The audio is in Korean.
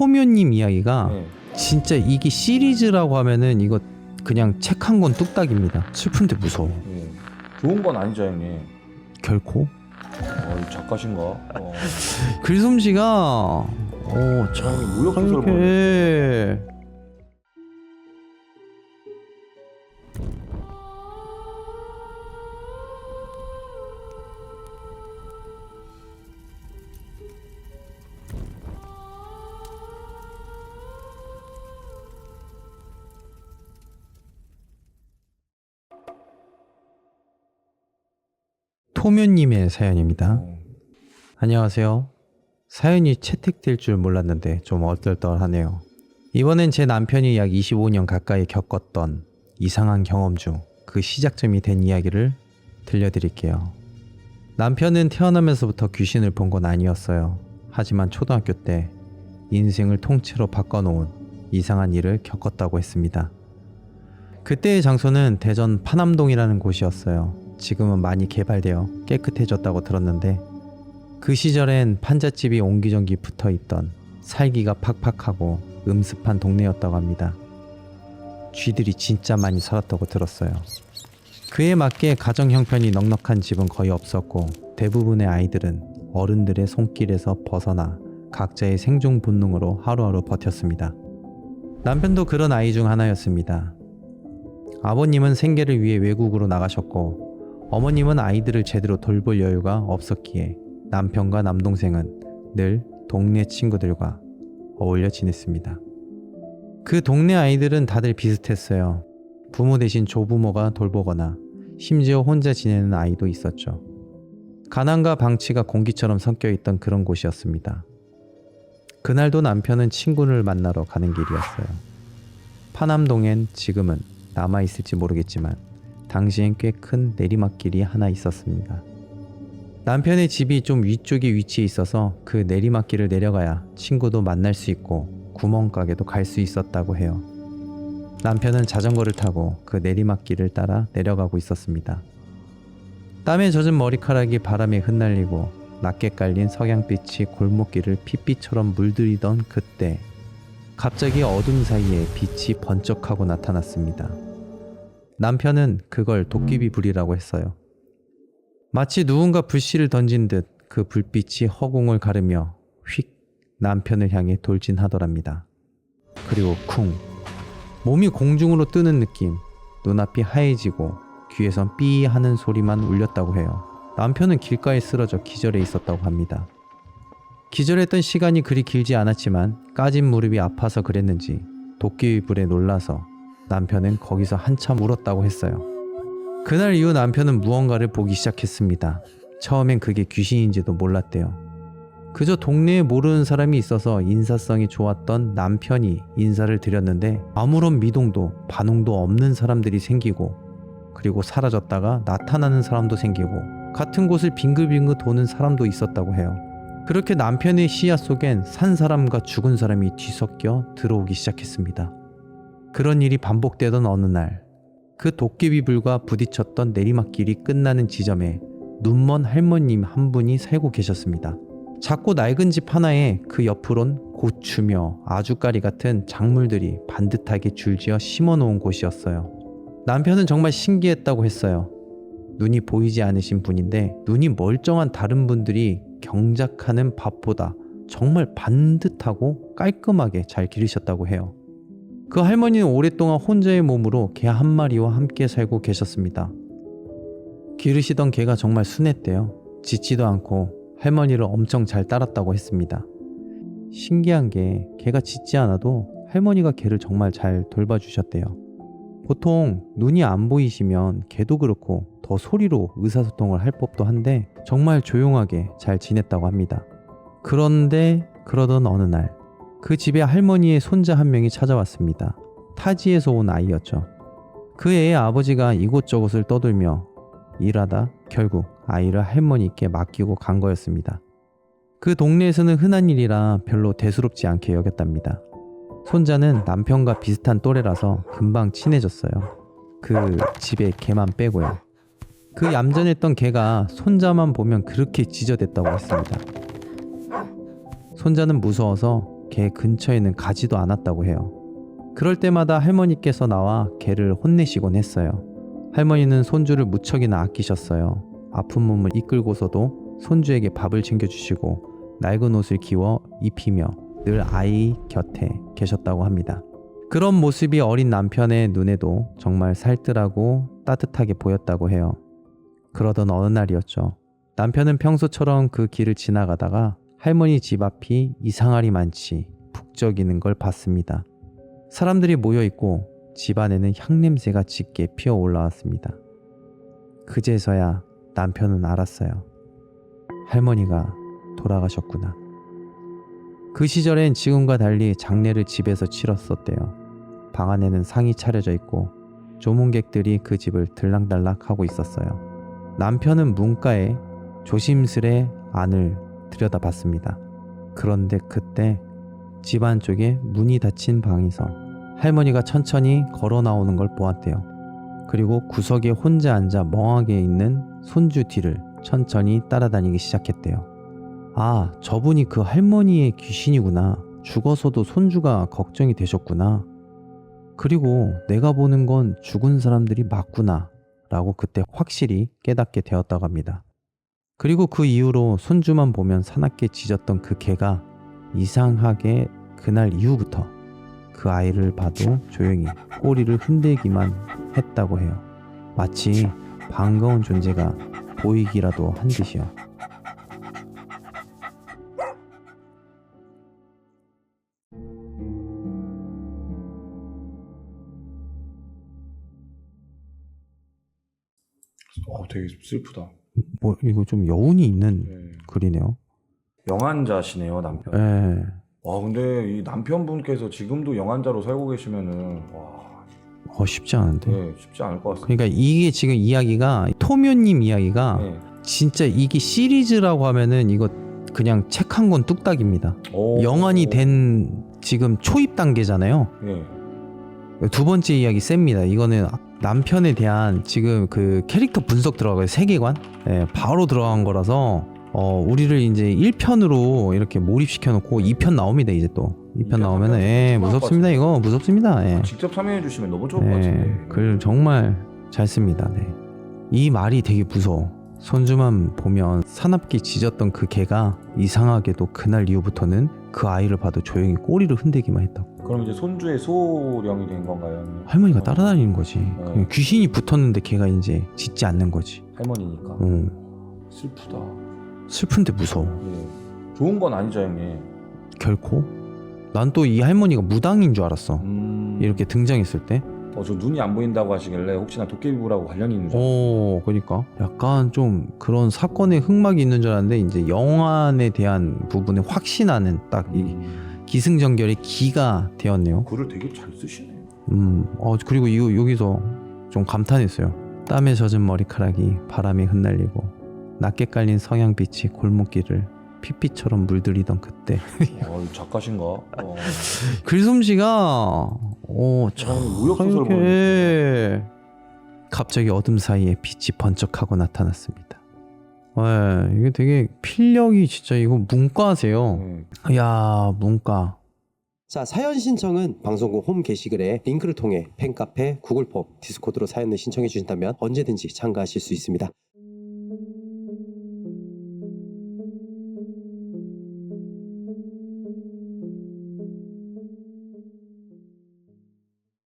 토묘님 이야기가 네. 진짜 이게 시리즈라고 하면은 이거 그냥 책 한 권 뚝딱입니다. 슬픈데 무서워. 네. 좋은 건 아니죠 형님. 결코. 이 작가신가? 글솜씨가 참 무역소설 보는. 이렇게 토묘님의 사연입니다. 안녕하세요. 사연이 채택될 줄 몰랐는데 좀 얼떨떨하네요. 이번엔 제 남편이 약 25년 가까이 겪었던 이상한 경험 중 그 시작점이 된 이야기를 들려드릴게요. 남편은 태어나면서부터 귀신을 본 건 아니었어요. 하지만 초등학교 때 인생을 통째로 바꿔놓은 이상한 일을 겪었다고 했습니다. 그때의 장소는 대전 파남동이라는 곳이었어요. 지금은 많이 개발되어 깨끗해졌다고 들었는데 그 시절엔 판잣집이 옹기종기 붙어있던 살기가 팍팍하고 음습한 동네였다고 합니다. 쥐들이 진짜 많이 살았다고 들었어요. 그에 맞게 가정 형편이 넉넉한 집은 거의 없었고 대부분의 아이들은 어른들의 손길에서 벗어나 각자의 생존 본능으로 하루하루 버텼습니다. 남편도 그런 아이 중 하나였습니다. 아버님은 생계를 위해 외국으로 나가셨고 어머님은 아이들을 제대로 돌볼 여유가 없었기에 남편과 남동생은 늘 동네 친구들과 어울려 지냈습니다. 그 동네 아이들은 다들 비슷했어요. 부모 대신 조부모가 돌보거나 심지어 혼자 지내는 아이도 있었죠. 가난과 방치가 공기처럼 섞여있던 그런 곳이었습니다. 그날도 남편은 친구를 만나러 가는 길이었어요. 파남동엔 지금은 남아있을지 모르겠지만 당시엔 꽤 큰 내리막길이 하나 있었습니다. 남편의 집이 좀 위쪽에 위치해 있어서 그 내리막길을 내려가야 친구도 만날 수 있고 구멍가게도 갈 수 있었다고 해요. 남편은 자전거를 타고 그 내리막길을 따라 내려가고 있었습니다. 땀에 젖은 머리카락이 바람에 흩날리고 낮게 깔린 석양빛이 골목길을 핏빛처럼 물들이던 그때 갑자기 어둠 사이에 빛이 번쩍하고 나타났습니다. 남편은 그걸 도깨비 불이라고 했어요. 마치 누군가 불씨를 던진 듯 그 불빛이 허공을 가르며 휙 남편을 향해 돌진하더랍니다. 그리고 쿵! 몸이 공중으로 뜨는 느낌, 눈앞이 하얘지고 귀에선 삐 하는 소리만 울렸다고 해요. 남편은 길가에 쓰러져 기절해 있었다고 합니다. 기절했던 시간이 그리 길지 않았지만 까진 무릎이 아파서 그랬는지 도깨비 불에 놀라서 남편은 거기서 한참 울었다고 했어요. 그날 이후 남편은 무언가를 보기 시작했습니다. 처음엔 그게 귀신인지도 몰랐대요. 그저 동네에 모르는 사람이 있어서 인사성이 좋았던 남편이 인사를 드렸는데 아무런 미동도 반응도 없는 사람들이 생기고 그리고 사라졌다가 나타나는 사람도 생기고 같은 곳을 빙글빙글 도는 사람도 있었다고 해요. 그렇게 남편의 시야 속엔 산 사람과 죽은 사람이 뒤섞여 들어오기 시작했습니다. 그런 일이 반복되던 어느 날 그 도깨비불과 부딪혔던 내리막길이 끝나는 지점에 눈먼 할머님 한 분이 살고 계셨습니다. 작고 낡은 집 하나에 그 옆으론 고추며 아주까리 같은 작물들이 반듯하게 줄지어 심어놓은 곳이었어요. 남편은 정말 신기했다고 했어요. 눈이 보이지 않으신 분인데 눈이 멀쩡한 다른 분들이 경작하는 밭보다 정말 반듯하고 깔끔하게 잘 기르셨다고 해요. 그 할머니는 오랫동안 혼자의 몸으로 개 한 마리와 함께 살고 계셨습니다. 기르시던 개가 정말 순했대요. 짖지도 않고 할머니를 엄청 잘 따랐다고 했습니다. 신기한 게 개가 짖지 않아도 할머니가 개를 정말 잘 돌봐주셨대요. 보통 눈이 안 보이시면 개도 그렇고 더 소리로 의사소통을 할 법도 한데 정말 조용하게 잘 지냈다고 합니다. 그런데 그러던 어느 날 그 집에 할머니의 손자 한 명이 찾아왔습니다. 타지에서 온 아이였죠. 그 애의 아버지가 이곳저곳을 떠돌며 일하다 결국 아이를 할머니께 맡기고 간 거였습니다. 그 동네에서는 흔한 일이라 별로 대수롭지 않게 여겼답니다. 손자는 남편과 비슷한 또래라서 금방 친해졌어요. 그 집에 개만 빼고요. 그 얌전했던 개가 손자만 보면 그렇게 지저댔다고 했습니다. 손자는 무서워서 개 근처에는 가지도 않았다고 해요. 그럴 때마다 할머니께서 나와 개를 혼내시곤 했어요. 할머니는 손주를 무척이나 아끼셨어요. 아픈 몸을 이끌고서도 손주에게 밥을 챙겨주시고 낡은 옷을 기워 입히며 늘 아이 곁에 계셨다고 합니다. 그런 모습이 어린 남편의 눈에도 정말 살뜰하고 따뜻하게 보였다고 해요. 그러던 어느 날이었죠. 남편은 평소처럼 그 길을 지나가다가 할머니 집 앞이 이상하리 많지 북적이는 걸 봤습니다. 사람들이 모여있고 집 안에는 향냄새가 짙게 피어 올라왔습니다. 그제서야 남편은 알았어요. 할머니가 돌아가셨구나. 그 시절엔 지금과 달리 장례를 집에서 치렀었대요. 방 안에는 상이 차려져 있고 조문객들이 그 집을 들락달락 하고 있었어요. 남편은 문가에 조심스레 안을 들여다봤습니다. 그런데 그때 집 안쪽에 문이 닫힌 방에서 할머니가 천천히 걸어 나오는 걸 보았대요. 그리고 구석에 혼자 앉아 멍하게 있는 손주 뒤를 천천히 따라다니기 시작했대요. 아, 저분이 그 할머니의 귀신이구나. 죽어서도 손주가 걱정이 되셨구나. 그리고 내가 보는 건 죽은 사람들이 맞구나 라고 그때 확실히 깨닫게 되었다고 합니다. 그리고 그 이후로 손주만 보면 사납게 짖었던 그 개가 이상하게 그날 이후부터 그 아이를 봐도 조용히 꼬리를 흔들기만 했다고 해요. 마치 반가운 존재가 보이기라도 한 듯이요. 되게 슬프다. 뭐 이거 좀 여운이 있는 네. 글이네요. 영환자시네요, 남편. 네. 와, 근데 이 남편분께서 지금도 영환자로 살고 계시면은 와, 쉽지 않은데. 네, 쉽지 않을 것 같습니다. 그러니까 이게 지금 이야기가 토묘님 이야기가 네. 진짜 이게 시리즈라고 하면은 이거 그냥 책 한 권 뚝딱입니다. 오, 영환이 된 지금 초입 단계잖아요. 네. 두 번째 이야기 셉니다. 이거는 남편에 대한 지금 그 캐릭터 분석 들어가요. 세계관. 예, 바로 들어간 거라서 우리를 이제 1편으로 이렇게 몰입시켜 놓고 2편 나옵니다. 이제 또 2편 나오면은 예, 무섭습니다. 이거 무섭습니다. 예. 직접 참여해 주시면 너무 좋을 것 같은데. 글 정말 잘 씁니다. 네. 이 말이 되게 무서워. 손주만 보면 사납게 짖었던 그 개가 이상하게도 그날 이후부터는 그 아이를 봐도 조용히 꼬리를 흔들기만 했다고. 그럼 이제 손주의 소령이 된 건가요? 아니면 할머니가 따라다니는 거지. 그냥 귀신이 붙었는데 걔가 이제 짖지 않는 거지. 할머니니까. 슬프다. 슬픈데 무서워. 예. 좋은 건 아니죠, 형님. 결코. 난 또 이 할머니가 무당인 줄 알았어. 이렇게 등장했을 때. 저 눈이 안 보인다고 하시길래 혹시나 도깨비불하고 관련이 있는 줄 알았어요. 그러니까 약간 좀 그런 사건에 흑막이 있는 줄 알았는데 이제 영환에 대한 부분에 확신하는 딱 이 기승전결의 기가 되었네요. 글을 되게 잘 쓰시네. 그리고 이거 여기서 좀 감탄했어요. 땀에 젖은 머리카락이 바람에 흩날리고 낮게 깔린 성향빛이 골목길을 핏빛처럼 물들이던 그때. 작가신가? 글솜씨가 참 우역소설 이렇게 갑자기 어둠 사이에 빛이 번쩍하고 나타났습니다. 이게 되게 필력이 진짜 이거 문과세요. 야, 문과. 자, 사연 신청은 방송국 홈 게시글에 링크를 통해 팬카페, 구글 폼, 디스코드로 사연을 신청해 주신다면 언제든지 참가하실 수 있습니다.